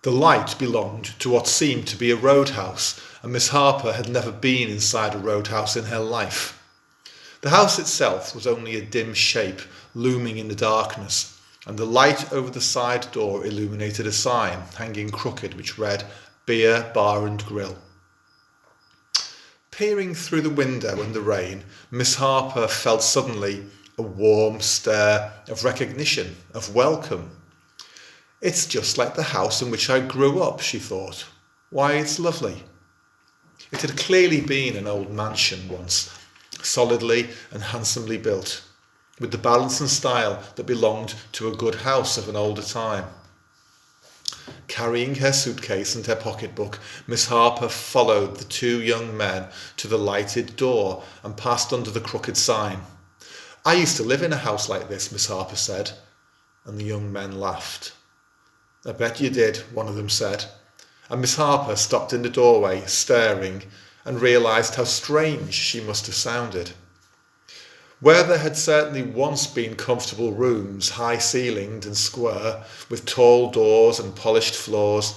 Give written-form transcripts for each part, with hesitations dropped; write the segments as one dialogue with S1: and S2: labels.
S1: The light belonged to what seemed to be a roadhouse, and Miss Harper had never been inside a roadhouse in her life. The house itself was only a dim shape looming in the darkness, and the light over the side door illuminated a sign hanging crooked which read, "Beer, Bar and Grill." Peering through the window in the rain, Miss Harper felt suddenly a warm stir of recognition, of welcome. "It's just like the house in which I grew up," she thought. "Why, it's lovely." It had clearly been an old mansion once, solidly and handsomely built, with the balance and style that belonged to a good house of an older time. Carrying her suitcase and her pocketbook, Miss Harper followed the two young men to the lighted door and passed under the crooked sign. "I used to live in a house like this," Miss Harper said, and the young men laughed. "I bet you did," one of them said, and Miss Harper stopped in the doorway, staring, and realised how strange she must have sounded. Where there had certainly once been comfortable rooms, high-ceilinged and square, with tall doors and polished floors,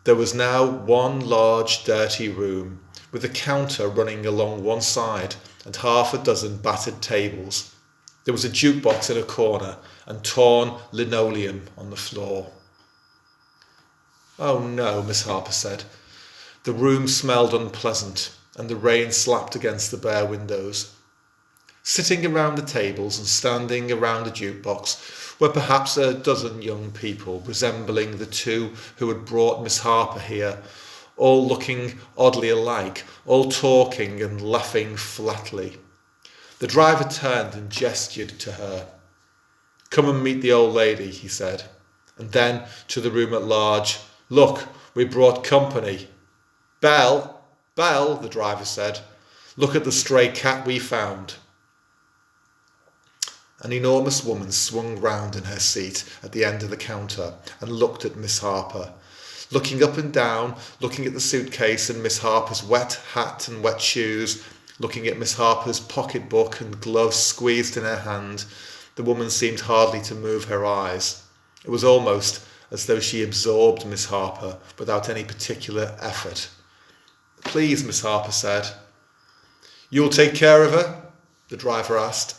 S1: there was now one large dirty room, with a counter running along one side and half a dozen battered tables. There was a jukebox in a corner and torn linoleum on the floor. "Oh no," Miss Harper said. The room smelled unpleasant, and the rain slapped against the bare windows. Sitting around the tables and standing around the jukebox were perhaps a dozen young people resembling the two who had brought Miss Harper here, all looking oddly alike, all talking and laughing flatly. The driver turned and gestured to her. "Come and meet the old lady," he said, and then to the room at large, "Look, we brought company." "Belle, Belle," the driver said, "look at the stray cat we found." An enormous woman swung round in her seat at the end of the counter and looked at Miss Harper. Looking up and down, looking at the suitcase and Miss Harper's wet hat and wet shoes, looking at Miss Harper's pocketbook and gloves squeezed in her hand, the woman seemed hardly to move her eyes. It was almost as though she absorbed Miss Harper without any particular effort. "Please," Miss Harper said. "You'll take care of her?" the driver asked.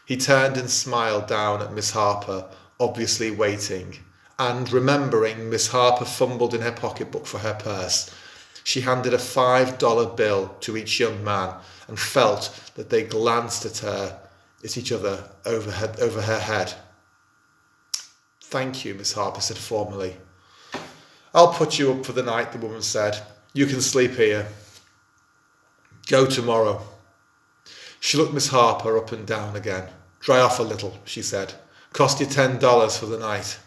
S1: He turned and smiled down at Miss Harper, obviously waiting, and remembering Miss Harper fumbled in her pocketbook for her purse, she handed a $5 bill to each young man and felt that they glanced at each other over her head. "Thank you," Miss Harper said formally. "I'll put you up for the night," the woman said. "You can sleep here. Go tomorrow." She looked Miss Harper up and down again. "Dry off a little," she said. "Cost you $10 for the night."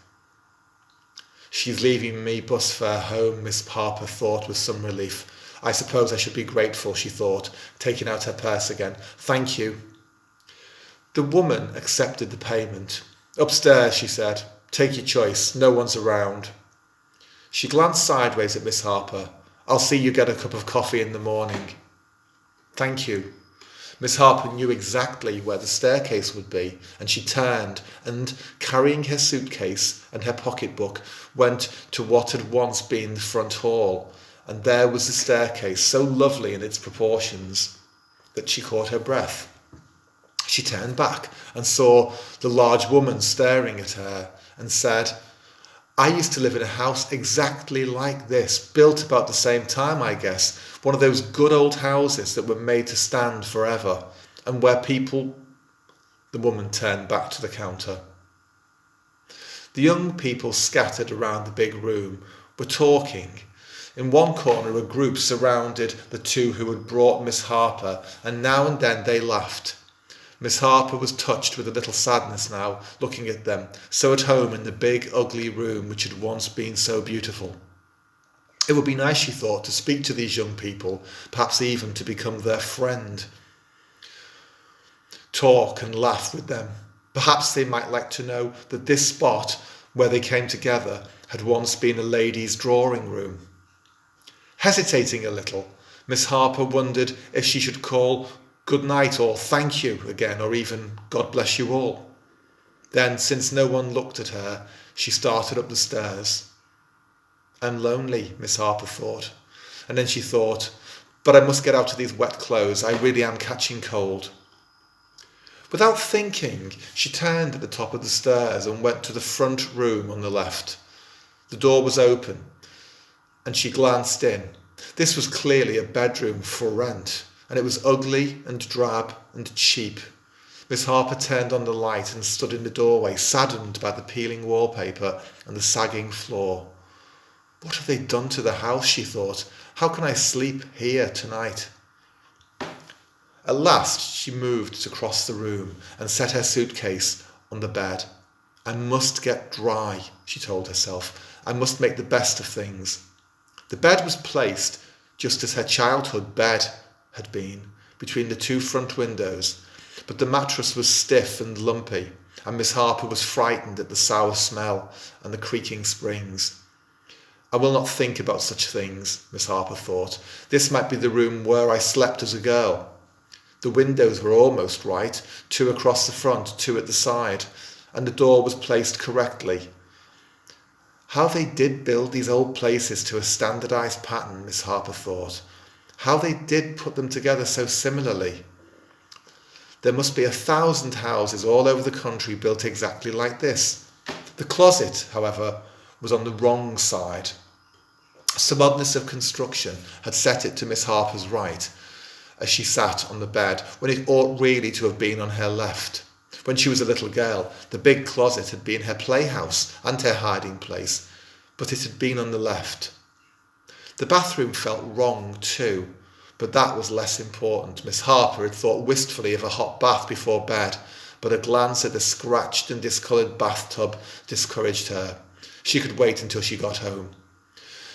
S1: "She's leaving me bus fare home," Miss Harper thought with some relief. "I suppose I should be grateful," she thought, taking out her purse again. "Thank you." The woman accepted the payment. "Upstairs," she said. "Take your choice. No one's around." She glanced sideways at Miss Harper. "I'll see you get a cup of coffee in the morning." "Thank you." Miss Harper knew exactly where the staircase would be, and she turned and, carrying her suitcase and her pocketbook, went to what had once been the front hall, and there was the staircase, so lovely in its proportions that she caught her breath. She turned back and saw the large woman staring at her and said, "I used to live in a house exactly like this, built about the same time, I guess. One of those good old houses that were made to stand forever, and where people..." The woman turned back to the counter. The young people scattered around the big room were talking. In one corner a group surrounded the two who had brought Miss Harper, and now and then they laughed. Miss Harper was touched with a little sadness now, looking at them, so at home in the big, ugly room which had once been so beautiful. It would be nice, she thought, to speak to these young people, perhaps even to become their friend. Talk and laugh with them. Perhaps they might like to know that this spot where they came together had once been a ladies' drawing room. Hesitating a little, Miss Harper wondered if she should call "good night" or "thank you" again, or even "God bless you all." Then, since no one looked at her, she started up the stairs. I'm lonely, Miss Harper thought. And then she thought, but I must get out of these wet clothes. I really am catching cold. Without thinking, she turned at the top of the stairs and went to the front room on the left. The door was open, and she glanced in. This was clearly a bedroom for rent, and it was ugly and drab and cheap. Miss Harper turned on the light and stood in the doorway, saddened by the peeling wallpaper and the sagging floor. What have they done to the house, she thought. How can I sleep here tonight? At last she moved to cross the room and set her suitcase on the bed. I must get dry, she told herself. I must make the best of things. The bed was placed just as her childhood bed had been, between the two front windows, but the mattress was stiff and lumpy, and Miss Harper was frightened at the sour smell and the creaking springs. I will not think about such things, Miss Harper thought. This might be the room where I slept as a girl. The windows were almost right, 2 across the front, 2 at the side, and the door was placed correctly. How they did build these old places to a standardised pattern, Miss Harper thought. How they did put them together so similarly. There must be 1,000 houses all over the country built exactly like this. The closet, however, was on the wrong side. Some oddness of construction had set it to Miss Harper's right, as she sat on the bed, when it ought really to have been on her left. When she was a little girl, the big closet had been her playhouse and her hiding place, but it had been on the left. The bathroom felt wrong too, but that was less important. Miss Harper had thought wistfully of a hot bath before bed, but a glance at the scratched and discoloured bathtub discouraged her. She could wait until she got home.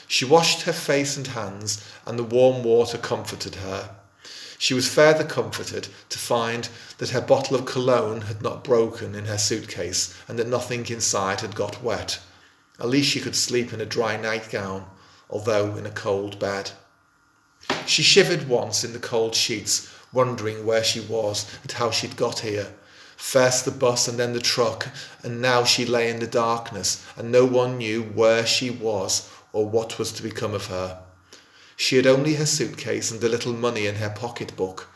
S1: She washed her face and hands, and the warm water comforted her. She was further comforted to find that her bottle of cologne had not broken in her suitcase and that nothing inside had got wet. At least she could sleep in a dry nightgown, although in a cold bed. She shivered once in the cold sheets, wondering where she was and how she'd got here. First the bus and then the truck, and now she lay in the darkness, and no one knew where she was or what was to become of her. She had only her suitcase and a little money in her pocketbook.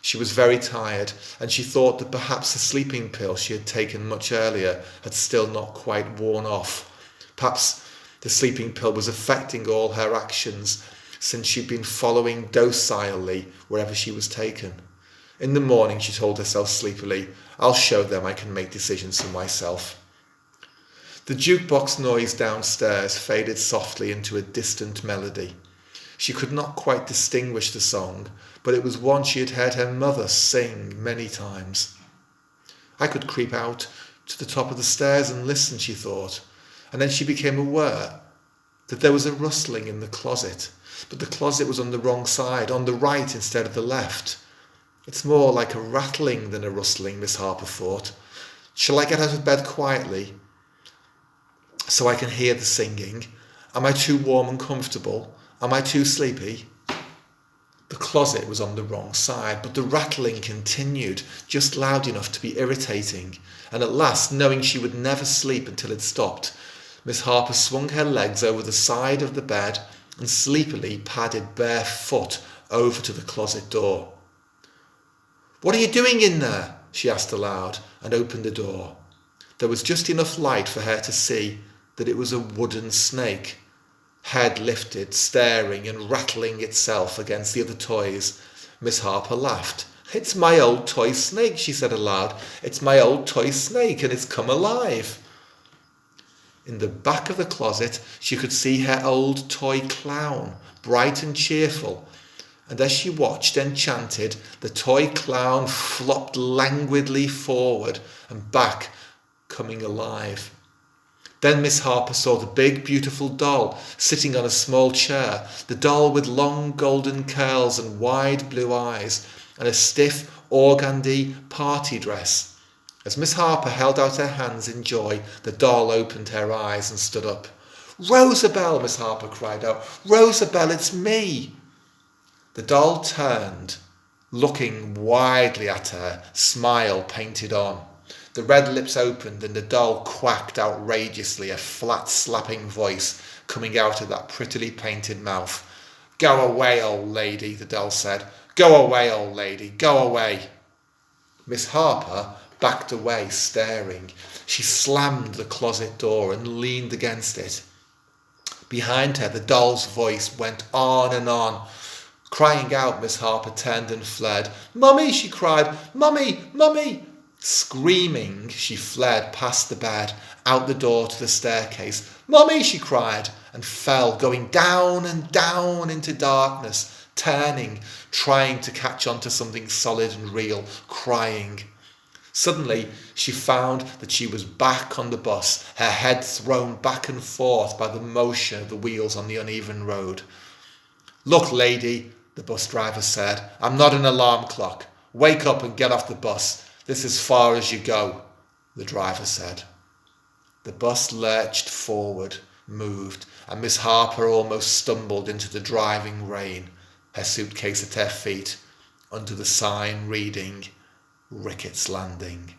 S1: She was very tired, and she thought that perhaps the sleeping pill she had taken much earlier had still not quite worn off. Perhaps the sleeping pill was affecting all her actions, since she'd been following docilely wherever she was taken. In the morning, she told herself sleepily, I'll show them I can make decisions for myself. The jukebox noise downstairs faded softly into a distant melody. She could not quite distinguish the song, but it was one she had heard her mother sing many times. I could creep out to the top of the stairs and listen, she thought, and then she became aware that there was a rustling in the closet, but the closet was on the wrong side, on the right instead of the left. It's more like a rattling than a rustling, Miss Harper thought. Shall I get out of bed quietly so I can hear the singing? Am I too warm and comfortable? Am I too sleepy? The closet was on the wrong side, but the rattling continued, just loud enough to be irritating, and at last, knowing she would never sleep until it stopped, Miss Harper swung her legs over the side of the bed and sleepily padded bare foot over to the closet door. What are you doing in there? She asked aloud, and opened the door. There was just enough light for her to see that it was a wooden snake, head lifted, staring and rattling itself against the other toys. Miss Harper laughed. It's my old toy snake, she said aloud. It's my old toy snake, and it's come alive. In the back of the closet, she could see her old toy clown, bright and cheerful, and as she watched enchanted, the toy clown flopped languidly forward and back, coming alive. Then Miss Harper saw the big, beautiful doll sitting on a small chair, the doll with long golden curls and wide blue eyes, and a stiff organdy party dress. As Miss Harper held out her hands in joy, the doll opened her eyes and stood up. "Rosabelle!" Miss Harper cried out. "Rosabelle, it's me!" The doll turned, looking widely at her, smile painted on. The red lips opened and the doll quacked outrageously, a flat slapping voice coming out of that prettily painted mouth. "Go away, old lady," the doll said. "Go away, old lady, go away." Miss Harper backed away, staring. She slammed the closet door and leaned against it. Behind her, the doll's voice went on and on. Crying out, Miss Harper turned and fled. "Mummy," she cried. "Mummy, Mummy!" Screaming, she fled past the bed, out the door to the staircase. "Mummy," she cried, and fell, going down and down into darkness, turning, trying to catch on to something solid and real, crying. Suddenly, she found that she was back on the bus, her head thrown back and forth by the motion of the wheels on the uneven road. "Look, lady," the bus driver said, "I'm not an alarm clock. Wake up and get off the bus. This is as far as you go," the driver said. The bus lurched forward, moved, and Miss Harper almost stumbled into the driving rain, her suitcase at her feet, under the sign reading Ricketts Landing.